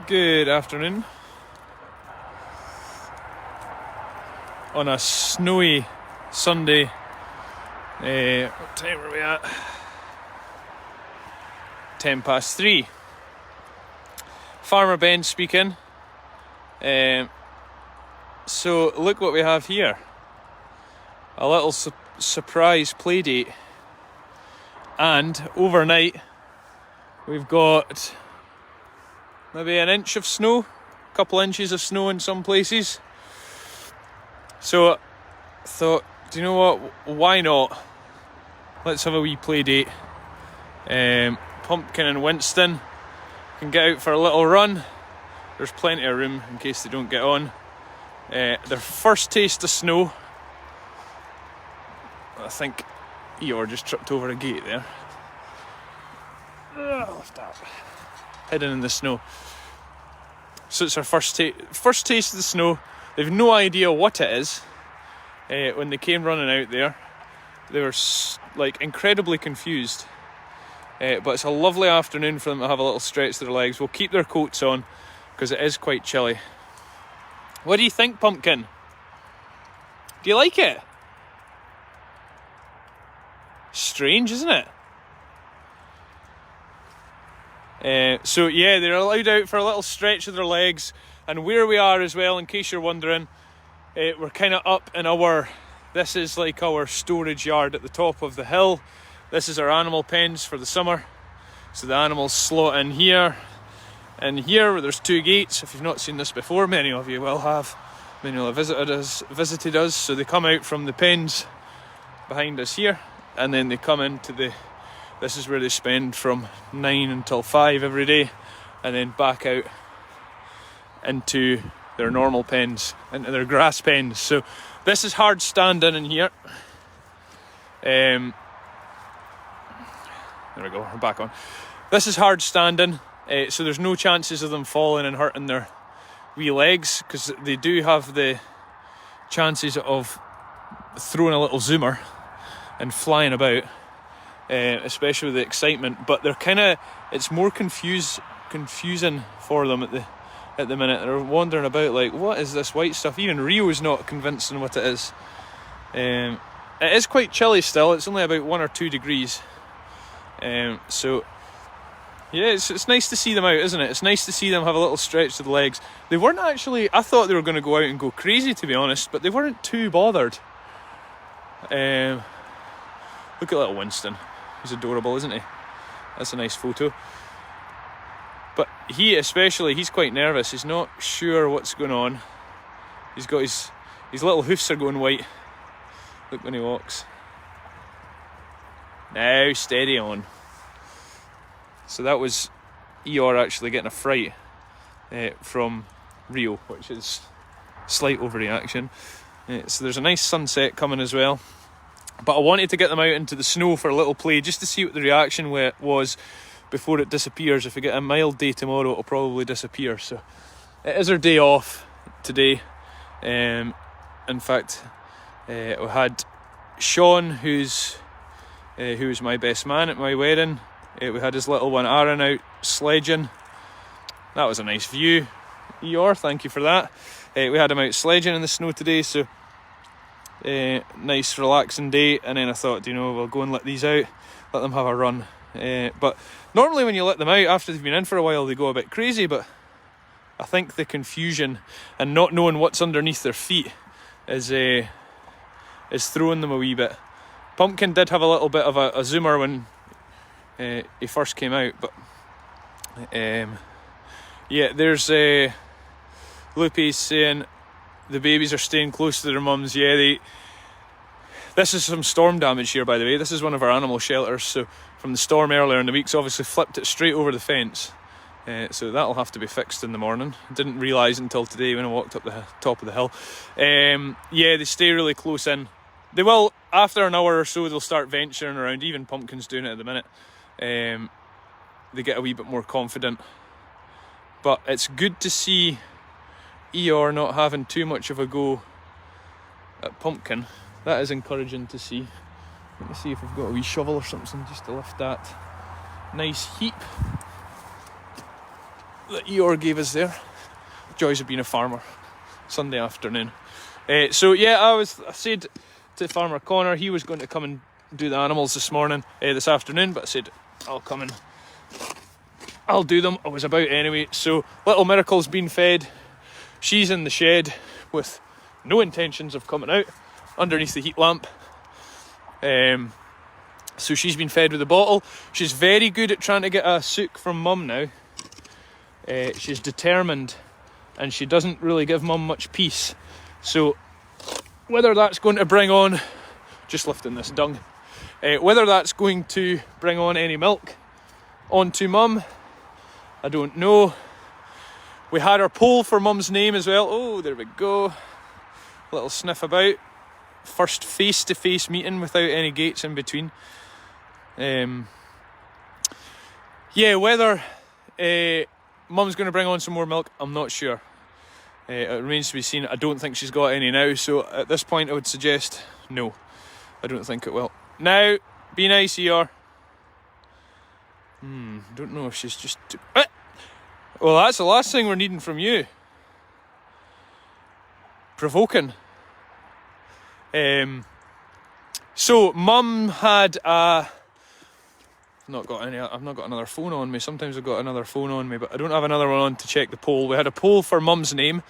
Good afternoon. On a snowy Sunday, what time are we at? 3:10. Farmer Ben speaking. So look what we have here. A little surprise play date. And overnight we've got maybe an inch of snow, a couple inches of snow in some places. So I thought, do you know what, why not? Let's have a wee play date. Pumpkin and Winston can get out for a little run. There's plenty of room in case they don't get on. Their first taste of snow. I think Eeyore just tripped over a gate there. Lift up. Hidden in the snow. So it's our first taste of the snow. They've no idea what it is. When they came running out there, they were like incredibly confused. But it's a lovely afternoon for them to have a little stretch to their legs. We'll keep their coats on because it is quite chilly. What do you think, Pumpkin? Do you like it? Strange, isn't it? So yeah, they're allowed out for a little stretch of their legs. And where we are as well, in case you're wondering, we're kind of up in this is like our storage yard at the top of the hill. This is our animal pens for the summer. So the animals slot in here. And here where there's two gates. If you've not seen this before, many of you will have. Many will have visited us. So they come out from the pens behind us here. And then they come into this is where they spend from 9 until 5 every day. And then back out into their normal pens, into their grass pens. So this is hard standing in here. There we go, we're back on. This is hard standing, so there's no chances of them falling and hurting their wee legs, because they do have the chances of throwing a little zoomer and flying about, especially with the excitement. But they're it's more confusing for them at the minute. They're wandering about like, what is this white stuff? Even Rio's not convinced on what it is. It is quite chilly still. It's only about 1 or 2 degrees. So yeah, it's nice to see them out, isn't it? It's nice to see them have a little stretch to the legs. They weren't actually, I thought they were going to go out and go crazy, to be honest, but they weren't too bothered. Look at little Winston. He's adorable, isn't he? That's a nice photo. But he's quite nervous. He's not sure what's going on. He's got his little hoofs are going white. Look when he walks. Now, steady on. So that was Eeyore actually getting a fright from Rio, which is slight overreaction. So there's a nice sunset coming as well. But I wanted to get them out into the snow for a little play, just to see what the reaction was before it disappears. If we get a mild day tomorrow, it'll probably disappear. So it is our day off today. In fact, we had Sean, who was my best man at my wedding. We had his little one Aaron out sledging. That was a nice view. Eeyore, thank you for that. We had him out sledging in the snow today, so nice relaxing day. And then I thought, we'll go and let these out, let them have a run. But normally when you let them out after they've been in for a while, they go a bit crazy. But I think the confusion and not knowing what's underneath their feet is throwing them a wee bit. Pumpkin did have a little bit of a zoomer when he first came out, but yeah, there's Loopy saying the babies are staying close to their mums. Yeah, this is some storm damage here, by the way. This is one of our animal shelters, so from the storm earlier in the week's obviously flipped it straight over the fence. So that'll have to be fixed in the morning. Didn't realise until today when I walked up the top of the hill. Yeah, they stay really close in. They will, after an hour or so, they'll start venturing around. Even Pumpkin's doing it at the minute. They get a wee bit more confident. But it's good to see Eeyore not having too much of a go at Pumpkin. That is encouraging to see. Let me see if we've got a wee shovel or something just to lift that nice heap. that Eeyore gave us there. Joys of being a farmer. Sunday afternoon. So yeah, I said to Farmer Connor he was going to come and do the animals this afternoon, but I said I'll come and I'll do them. I was about anyway. So little Miracle's been fed. She's in the shed with no intentions of coming out underneath the heat lamp. So she's been fed with a bottle. She's very good at trying to get a sook from Mum now. She's determined, and she doesn't really give Mum much peace. So whether that's going to bring on, just lifting this dung, whether that's going to bring on any milk onto Mum, I don't know. We had our poll for Mum's name as well. Oh, there we go. Little sniff about. First face-to-face meeting without any gates in between. Yeah, whether Mum's going to bring on some more milk, I'm not sure. It remains to be seen. I don't think she's got any now, so at this point I would suggest no. I don't think it will. Now, be nice, Eeyore. Don't know if she's just... Well, that's the last thing we're needing from you. Provoking. So Mum had I've not got another phone on me. Sometimes I've got another phone on me, but I don't have another one on to check the poll. We had a poll for Mum's name.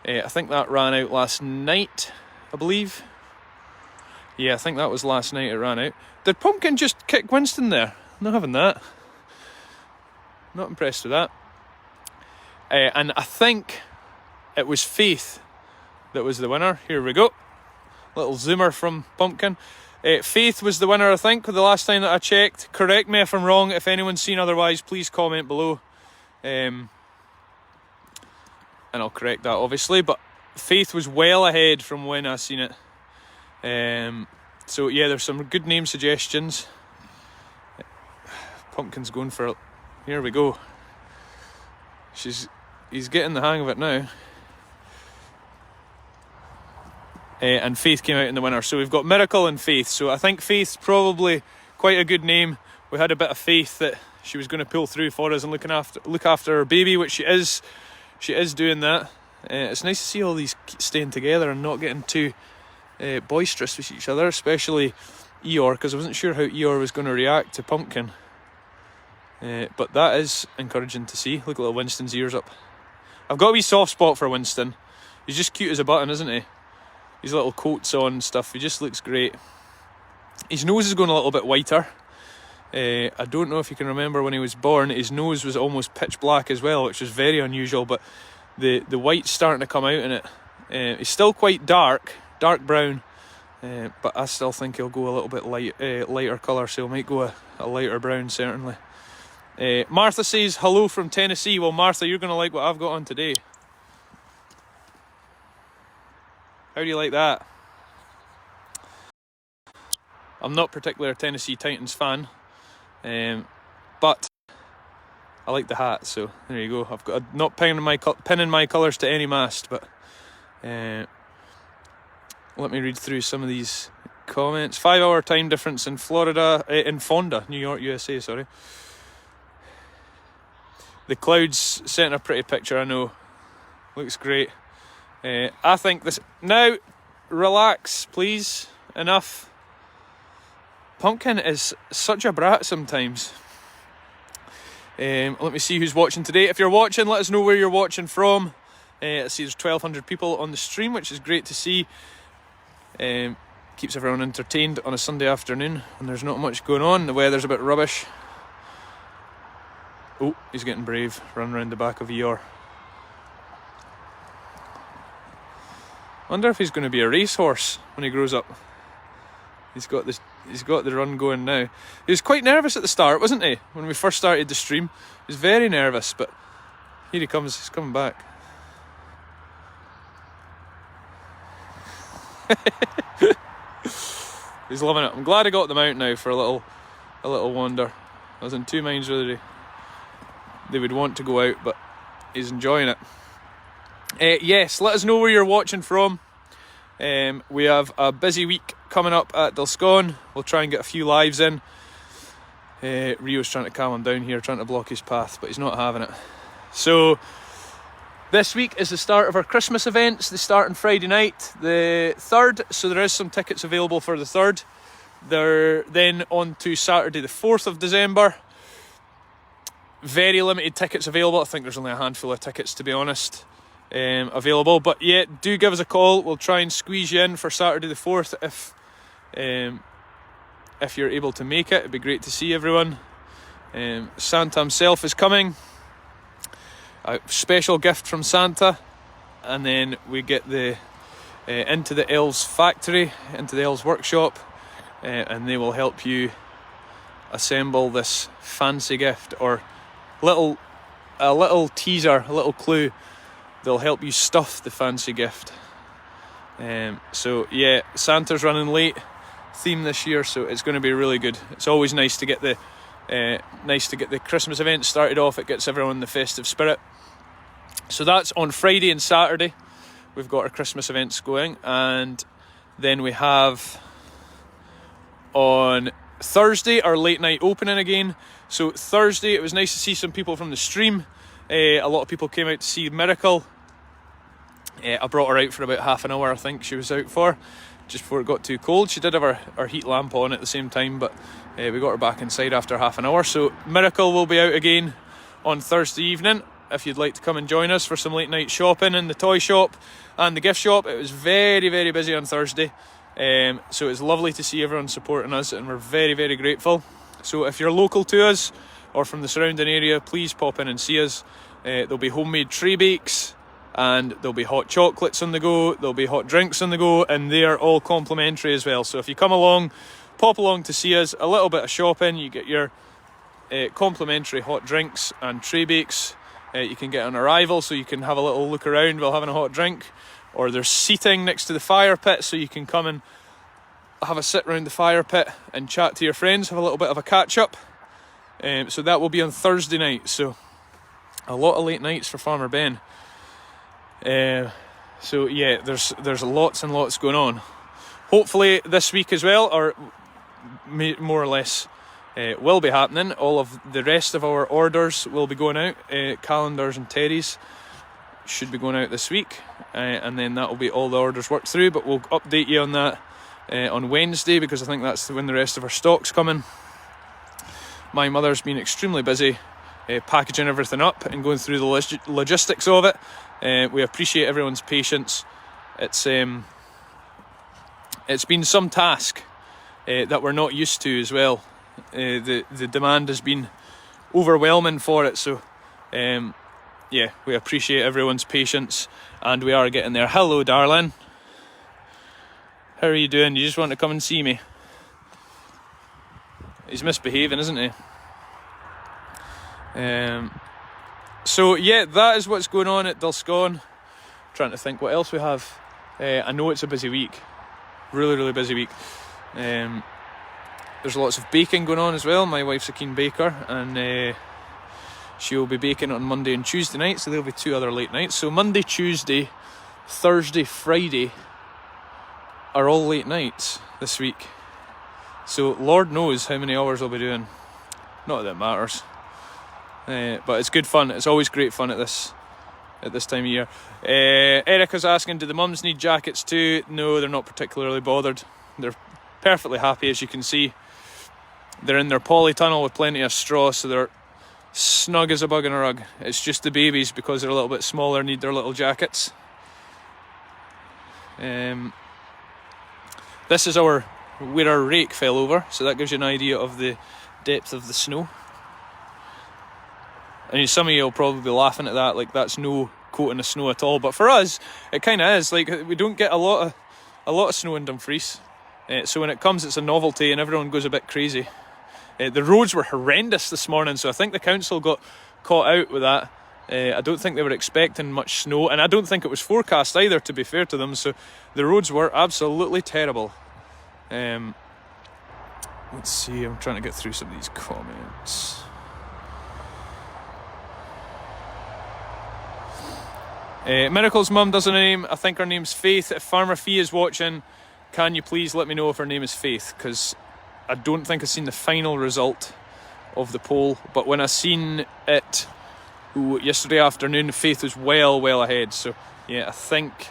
I think that ran out last night, I believe. Yeah, I think that was last night it ran out. Did Pumpkin just kick Winston there? I'm not having that. Not impressed with that. And I think it was Faith that was the winner. Here we go. Little zoomer from Pumpkin. Faith was the winner, I think, the last time that I checked. Correct me if I'm wrong. If anyone's seen otherwise, please comment below. And I'll correct that, obviously. But Faith was well ahead from when I seen it. So, yeah, there's some good name suggestions. Pumpkin's going for it. Here we go. He's getting the hang of it now. And Faith came out in the winner. So we've got Miracle and Faith. So I think Faith's probably quite a good name. We had a bit of faith that she was going to pull through for us and look after her baby, which she is. She is doing that. It's nice to see all these staying together and not getting too boisterous with each other, especially Eeyore, because I wasn't sure how Eeyore was going to react to Pumpkin. But that is encouraging to see. Look at little Winston's ears up. I've got a wee soft spot for Winston. He's just cute as a button, isn't he? His little coats on and stuff. He just looks great. His nose is going a little bit whiter. I don't know if you can remember when he was born, his nose was almost pitch black as well, which was very unusual, but the white's starting to come out in it. He's still quite dark brown, but I still think he'll go a little bit lighter colour, so he might go a lighter brown, certainly. Martha says, hello from Tennessee. Well, Martha, you're going to like what I've got on today. How do you like that? I'm not particularly a Tennessee Titans fan, but I like the hat, so there you go. I've got not pinning my colours to any mast, but let me read through some of these comments. 5-hour time difference in Fonda, New York, USA, sorry. The clouds setting a pretty picture, I know. Looks great. I think this... Now, relax, please. Enough. Pumpkin is such a brat sometimes. Let me see who's watching today. If you're watching, let us know where you're watching from. I see there's 1,200 people on the stream, which is great to see. Keeps everyone entertained on a Sunday afternoon when there's not much going on. The weather's a bit rubbish. Oh, he's getting brave. Run round the back of Eeyore. Wonder if he's going to be a racehorse when he grows up. He's got the run going now. He was quite nervous at the start, wasn't he? When we first started the stream, he was very nervous, but here he comes. He's coming back. He's loving it. I'm glad I got them out now for a little wander. I was in two minds whether they would want to go out, but he's enjoying it. Yes, let us know where you're watching from. We have a busy week coming up at Dilscone. We'll try and get a few lives in. Rio's trying to calm him down here, trying to block his path, but he's not having it. So this week is the start of our Christmas events. They start on Friday night, the 3rd, so there is some tickets available for the 3rd. They're then on to Saturday the 4th of December. Very limited tickets available. I think there's only a handful of tickets, to be honest, available. But yeah, do give us a call. We'll try and squeeze you in for Saturday the 4th if you're able to make it. It'd be great to see everyone. Santa himself is coming. A special gift from Santa, and then we get the into the elves factory, into the elves workshop, and they will help you assemble this fancy gift, or a little teaser, a little clue. They'll help you stuff the fancy gift. So yeah, Santa's running late theme this year, so it's going to be really good. It's always nice to get the Christmas event started off. It gets everyone in the festive spirit. So that's on Friday and Saturday. We've got our Christmas events going, and then we have on Thursday our late night opening again. So Thursday, it was nice to see some people from the stream. A lot of people came out to see Miracle. I brought her out for about half an hour, I think she was out for, just before it got too cold. She did have her heat lamp on at the same time, but we got her back inside after half an hour. So Miracle will be out again on Thursday evening. If you'd like to come and join us for some late night shopping in the toy shop and the gift shop. It was very, very busy on Thursday. So it's lovely to see everyone supporting us, and we're very, very grateful. So if you're local to us or from the surrounding area, please pop in and see us. There'll be homemade tray bakes, and there'll be hot chocolates on the go, there'll be hot drinks on the go, and they are all complimentary as well. So if you come along, pop along to see us, a little bit of shopping, you get your complimentary hot drinks and tray bakes. You can get on arrival, so you can have a little look around while having a hot drink, or there's seating next to the fire pit, so you can come and have a sit round the fire pit and chat to your friends, have a little bit of a catch up. So that will be on Thursday night, so a lot of late nights for Farmer Ben. So yeah, there's lots and lots going on. Hopefully this week as well, or more or less, will be happening. All of the rest of our orders will be going out. Calendars and teddies should be going out this week, and then that will be all the orders worked through. But we'll update you on that on Wednesday, because I think that's when the rest of our stock's coming. My mother's been extremely busy packaging everything up and going through the logistics of it. We appreciate everyone's patience. It's been some task that we're not used to as well. The demand has been overwhelming for it, so yeah, we appreciate everyone's patience, and we are getting there. Hello, darling. How are you doing? You just want to come and see me? He's misbehaving, isn't he? So yeah, that is what's going on at Dulscone. Trying to think what else we have. I know it's a busy week, really busy week. There's lots of baking going on as well. My wife's a keen baker, and she'll be baking on Monday and Tuesday night, so there'll be 2 other late nights. So Monday, Tuesday, Thursday, Friday are all late nights this week. So Lord knows how many hours I'll be doing. Not that it matters, but it's good fun. It's always great fun at this time of year. Erica's asking, do the mums need jackets too? No, they're not particularly bothered. They're perfectly happy, as you can see. They're in their polytunnel with plenty of straw, so they're snug as a bug in a rug. It's just the babies, because they're a little bit smaller, need their little jackets. This is where our rake fell over, so that gives you an idea of the depth of the snow. And some of you will probably be laughing at that, like that's no coating of snow at all. But for us, it kind of is. Like, we don't get a lot of snow in Dumfries, so when it comes, it's a novelty, and everyone goes a bit crazy. The roads were horrendous this morning, so I think the council got caught out with that. I don't think they were expecting much snow, and I don't think it was forecast either, to be fair to them. So the roads were absolutely terrible. Let's see, I'm trying to get through some of these comments. Miracle's mum does a name. I think her name's Faith. If Farmer Fee is watching, can you please let me know if her name is Faith, because I don't think I've seen the final result of the poll, but when I seen it yesterday afternoon, Faith was well ahead. So yeah, I think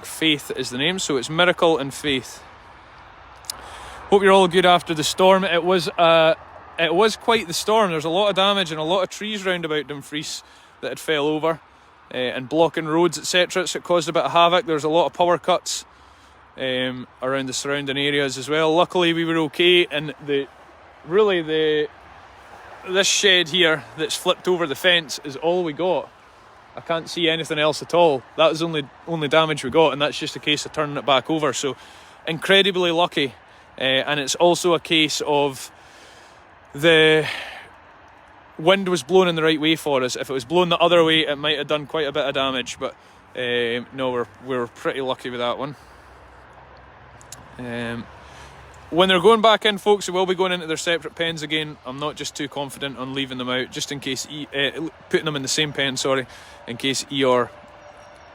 Faith is the name. So it's Miracle and Faith. Hope you're all good after the storm. It was quite the storm. There's a lot of damage and a lot of trees round about Dumfries that had fell over and blocking roads, etc. So it caused a bit of havoc. There's a lot of power cuts around the surrounding areas as well. Luckily we were okay, and this shed here that's flipped over the fence is all we got. I can't see anything else at all. That was only damage we got, and that's just a case of turning it back over. So incredibly lucky. And it's also a case of the wind was blowing in the right way for us. If it was blowing the other way, it might have done quite a bit of damage, but no, we're pretty lucky with that one. When they're going back in, folks, they will be going into their separate pens again. I'm not just too confident on leaving them out, just in case putting them in the same pen, in case Eeyore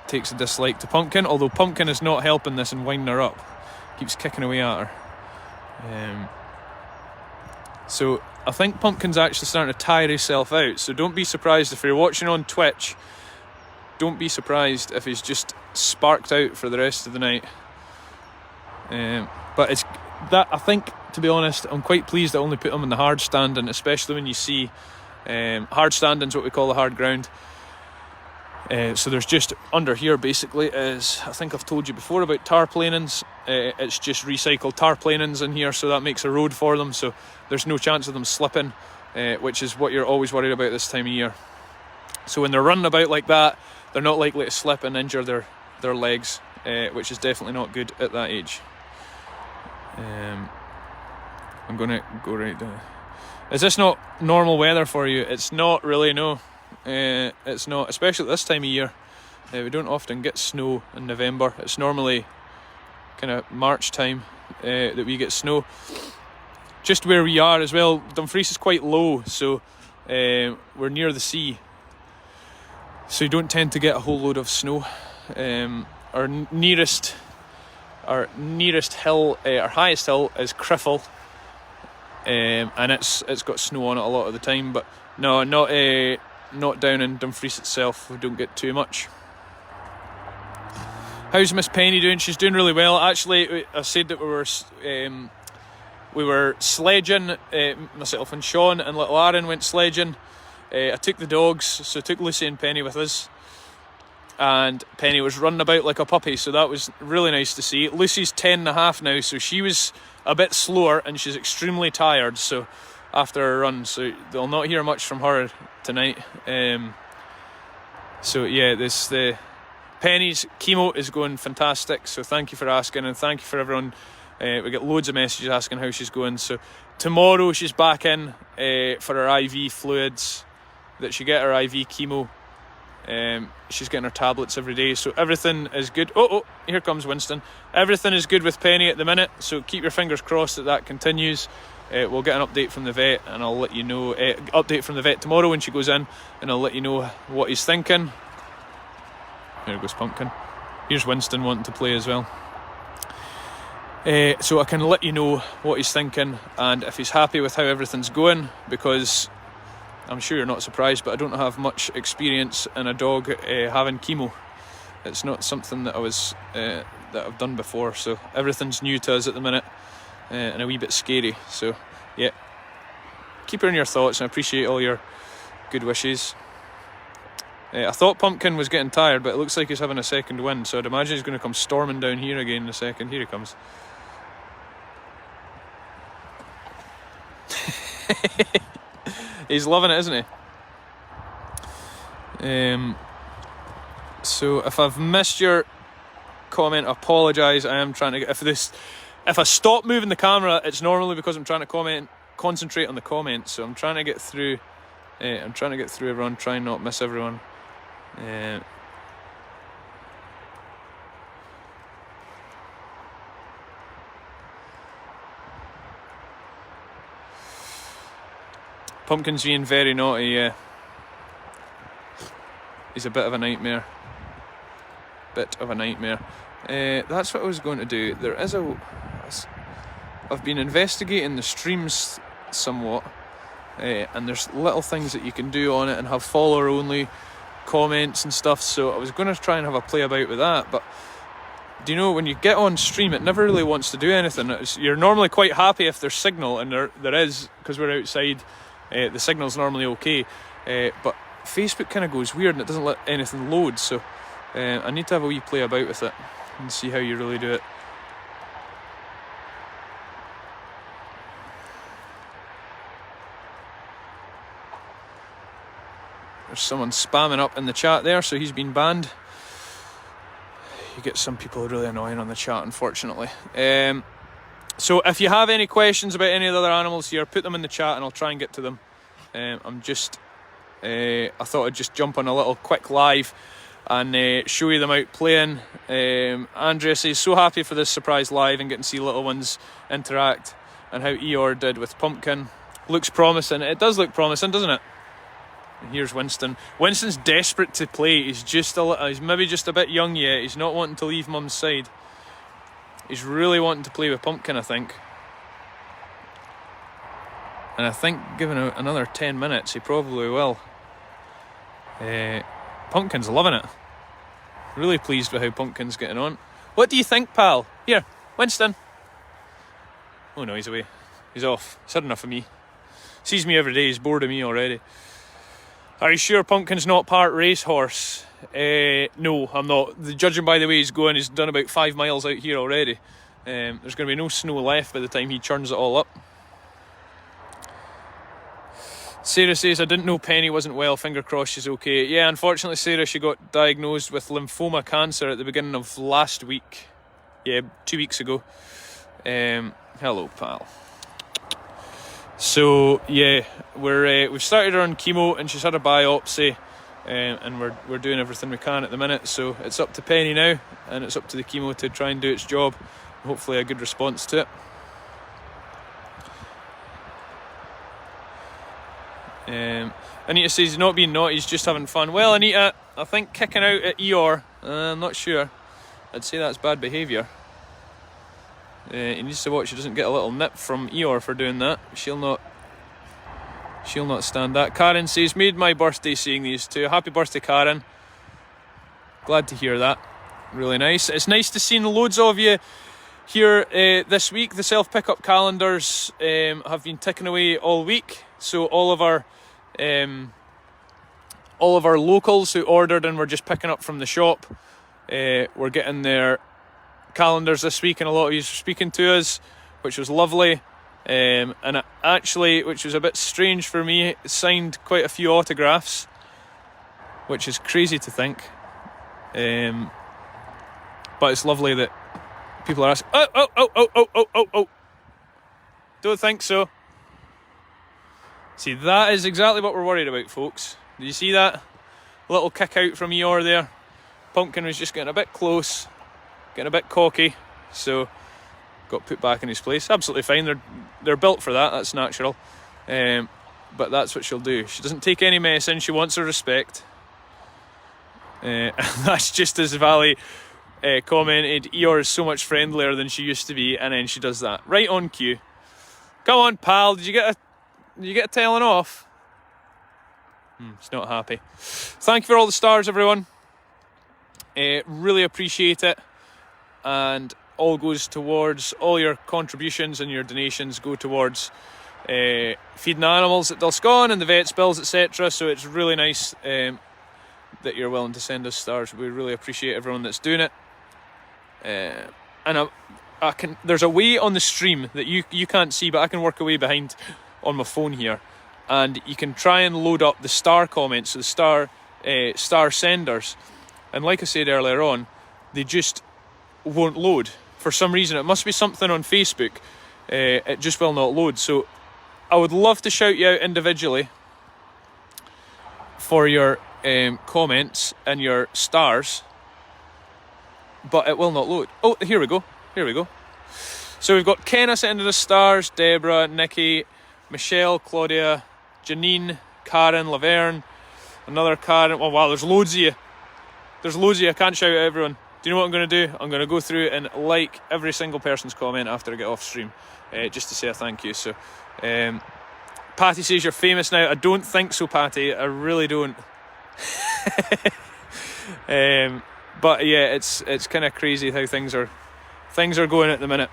takes a dislike to Pumpkin, although Pumpkin is not helping this and winding her up, keeps kicking away at her. So I think Pumpkin's actually starting to tire himself out, so don't be surprised if you're watching on Twitch. Don't be surprised if he's just sparked out for the rest of the night. But it's that, I think, to be honest, I'm quite pleased I only put him in the hard standing, especially when you see hard standing is what we call the hard ground. So there's just under here basically is, I think I've told you before about tar planings. It's just recycled tar planings in here, so that makes a road for them, so there's no chance of them slipping, which is what you're always worried about this time of year. So when they're running about like that, they're not likely to slip and injure their legs, which is definitely not good at that age. I'm going to go right down. Is this not normal weather for you? It's not really, no. It's not, especially this time of year. We don't often get snow in November. It's normally kind of March time that we get snow. Just where we are as well, Dumfries is quite low, so we're near the sea, so you don't tend to get a whole load of snow. Our nearest hill, our highest hill is Criffle, and it's got snow on it a lot of the time, but no, not down in Dumfries itself. We don't get too much. How's Miss Penny doing? She's doing really well. Actually, I said that we were sledging. Myself and Sean and little Aaron went sledging. I took the dogs, so I took Lucy and Penny with us. And Penny was running about like a puppy, so that was really nice to see. Lucy's 10.5 now, so she was a bit slower and she's extremely tired. So after her run, so they'll not hear much from her tonight. So yeah, the Penny's chemo is going fantastic, so thank you for asking, and thank you for everyone. We get loads of messages asking how she's going. So tomorrow she's back in for her IV fluids, that she get her IV chemo. She's getting her tablets every day, so everything is good. Oh, here comes Winston. Everything is good with Penny at the minute, so keep your fingers crossed that continues. We'll get an update from the vet, and I'll let you know. Update from the vet tomorrow when she goes in, and I'll let you know what he's thinking. There goes Pumpkin. Here's Winston wanting to play as well. So I can let you know what he's thinking, and if he's happy with how everything's going, because I'm sure you're not surprised, but I don't have much experience in a dog having chemo. It's not something that that I've done before, so everything's new to us at the minute, and a wee bit scary. So yeah, keep her in your thoughts, and I appreciate all your good wishes. I thought Pumpkin was getting tired, but it looks like he's having a second wind, so I'd imagine he's going to come storming down here again in a second. Here he comes. He's loving it, isn't he? So if I've missed your comment, I apologise. I am trying to get, if I stop moving the camera, it's normally because I'm trying to concentrate on the comments. So I'm trying to get through. I'm trying to get through everyone, try and not miss everyone. Pumpkin's being very naughty, yeah. He's a bit of a nightmare. That's what I was going to do. I've been investigating the streams somewhat, and there's little things that you can do on it and have follower only comments and stuff. So I was going to try and have a play about with that, but do you know, when you get on stream, it never really wants to do anything. You're normally quite happy if there's signal, and there is, because we're outside. The signal's normally okay, but Facebook kind of goes weird and it doesn't let anything load. So I need to have a wee play about with it and see how you really do it. There's someone spamming up in the chat there, so he's been banned. You get some people really annoying on the chat, unfortunately. So if you have any questions about any of the other animals here, put them in the chat and I'll try and get to them. I thought I'd just jump on a little quick live and show you them out playing. Andrea says, so happy for this surprise live and getting to see little ones interact, and how Eeyore did with Pumpkin. Looks promising. It does look promising, doesn't it? And here's Winston. Winston's desperate to play. He's maybe just a bit young yet. He's not wanting to leave mum's side. He's really wanting to play with Pumpkin, I think. And I think given another 10 minutes, he probably will. Pumpkin's loving it. Really pleased with how Pumpkin's getting on. What do you think, pal? Here, Winston. Oh no, he's away. He's off. He's had enough of me. Sees me every day. He's bored of me already. Are you sure Pumpkin's not part racehorse? No, I'm not. Judging by the way he's going, he's done about 5 miles out here already. There's going to be no snow left by the time he churns it all up. Sarah says, I didn't know Penny wasn't well. Finger crossed she's okay. Yeah, unfortunately, Sarah, she got diagnosed with lymphoma cancer at the beginning of last week. Yeah, 2 weeks ago. Hello, pal. So yeah, we've started her on chemo and she's had a biopsy, and we're doing everything we can at the minute. So it's up to Penny now, and it's up to the chemo to try and do its job. Hopefully a good response to it. Anita says he's not being naughty, he's just having fun. Well, Anita, I think kicking out at Eeyore, I'm not sure. I'd say that's bad behaviour. He needs to watch he doesn't get a little nip from Eeyore for doing that. She'll not stand that. Karen says, made my birthday seeing these two. Happy birthday, Karen. Glad to hear that. Really nice. It's nice to see loads of you here this week. The self-pickup calendars have been ticking away all week. So all of our locals who ordered and were just picking up from the shop, were getting their calendars this week, and a lot of you were speaking to us, which was lovely. And it actually, which was a bit strange for me, signed quite a few autographs, which is crazy to think. But it's lovely that people are asking. Oh! Don't think so. See, that is exactly what we're worried about, folks. Did you see that? A little kick out from Eeyore there. Pumpkin was just getting a bit close, getting a bit cocky, so got put back in his place. Absolutely fine. They're built for that. That's natural. But that's what she'll do. She doesn't take any mess in. She wants her respect. That's just as Valley commented. Eeyore is so much friendlier than she used to be, and then she does that right on cue. Come on, pal. Did you get a telling off? He's not happy. Thank you for all the stars, everyone. Really appreciate it. And all goes towards, all your contributions and your donations go towards feeding animals at Dulscone and the vet's bills, etc. So it's really nice that you're willing to send us stars. We really appreciate everyone that's doing it. And there's a way on the stream that you can't see, but I can work away behind on my phone here, and you can try and load up the star comments, so the star senders. And like I said earlier on, they just won't load for some reason. It must be something on Facebook. It just will not load. So I would love to shout you out individually for your comments and your stars, but it will not load. Oh, here we go. So we've got Kenna sending us stars, Deborah, Nikki, Michelle, Claudia, Janine, Karen, Laverne, another Karen. Oh wow, there's loads of you. I can't shout out everyone. Do you know what I'm going to do? I'm going to go through and like every single person's comment after I get off stream, just to say a thank you. So Patty says you're famous now. I don't think so, Patty. I really don't. But yeah, it's kind of crazy how things are going at the minute.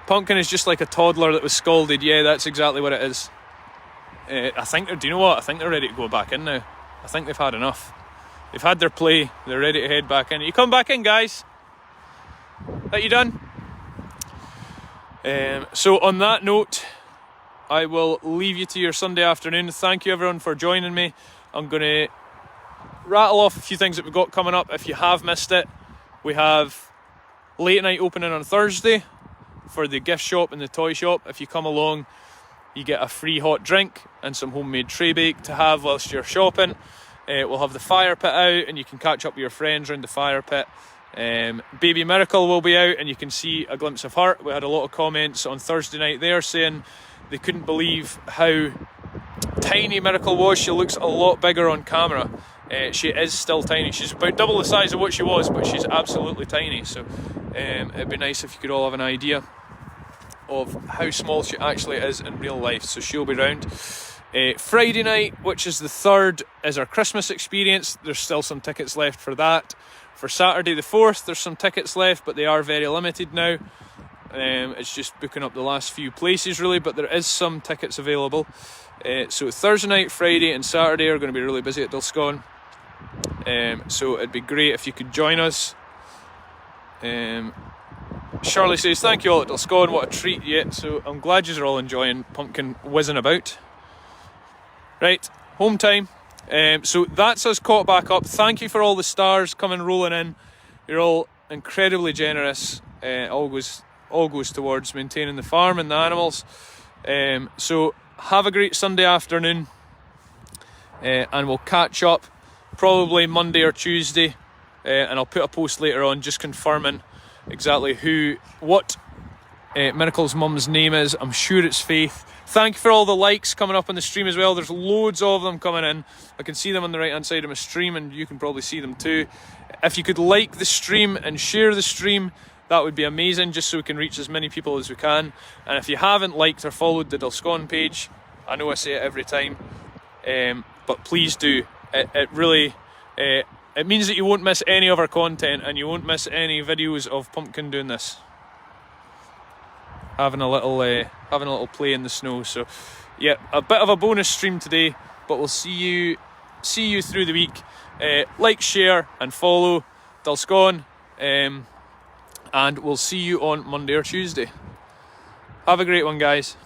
Pumpkin is just like a toddler that was scalded. Yeah, that's exactly what it is. I think do you know what? I think they're ready to go back in now. I think they've had enough. They've had their play. They're ready to head back in. You come back in, guys. Are you done? So on that note, I will leave you to your Sunday afternoon. Thank you everyone for joining me. I'm going to rattle off a few things that we've got coming up. If you have missed it, we have late night opening on Thursday for the gift shop and the toy shop. If you come along, you get a free hot drink and some homemade tray bake to have whilst you're shopping. We'll have the fire pit out and you can catch up with your friends around the fire pit. Baby Miracle will be out and you can see a glimpse of her. We had a lot of comments on Thursday night there saying they couldn't believe how tiny Miracle was. She looks a lot bigger on camera. She is still tiny. She's about double the size of what she was, but she's absolutely tiny. So it'd be nice if you could all have an idea of how small she actually is in real life. So she'll be round. Friday night, which is the 3rd, is our Christmas experience. There's still some tickets left for that. For Saturday the 4th, there's some tickets left, but they are very limited now. It's just booking up the last few places really, but there is some tickets available. So Thursday night, Friday and Saturday are going to be really busy at Dilscon. So it'd be great if you could join us. Shirley says, thank you all at Dilscon, what a treat yet. So I'm glad you're all enjoying Pumpkin whizzing about. Right, home time. So that's us caught back up. Thank you for all the stars coming rolling in. You're all incredibly generous. All goes towards maintaining the farm and the animals. So have a great Sunday afternoon. And we'll catch up probably Monday or Tuesday. And I'll put a post later on just confirming exactly what Miracle's mum's name is. I'm sure it's Faith. Thank you for all the likes coming up on the stream as well. There's loads of them coming in. I can see them on the right hand side of my stream and you can probably see them too. If you could like the stream and share the stream, that would be amazing, just so we can reach as many people as we can. And if you haven't liked or followed the Dilscon page, I know I say it every time, but please do. It really it means that you won't miss any of our content and you won't miss any videos of Pumpkin doing this, having a little play in the snow. So yeah, a bit of a bonus stream today, but we'll see you through the week. Like, share and follow Dilscon, and we'll see you on Monday or Tuesday. Have a great one, guys.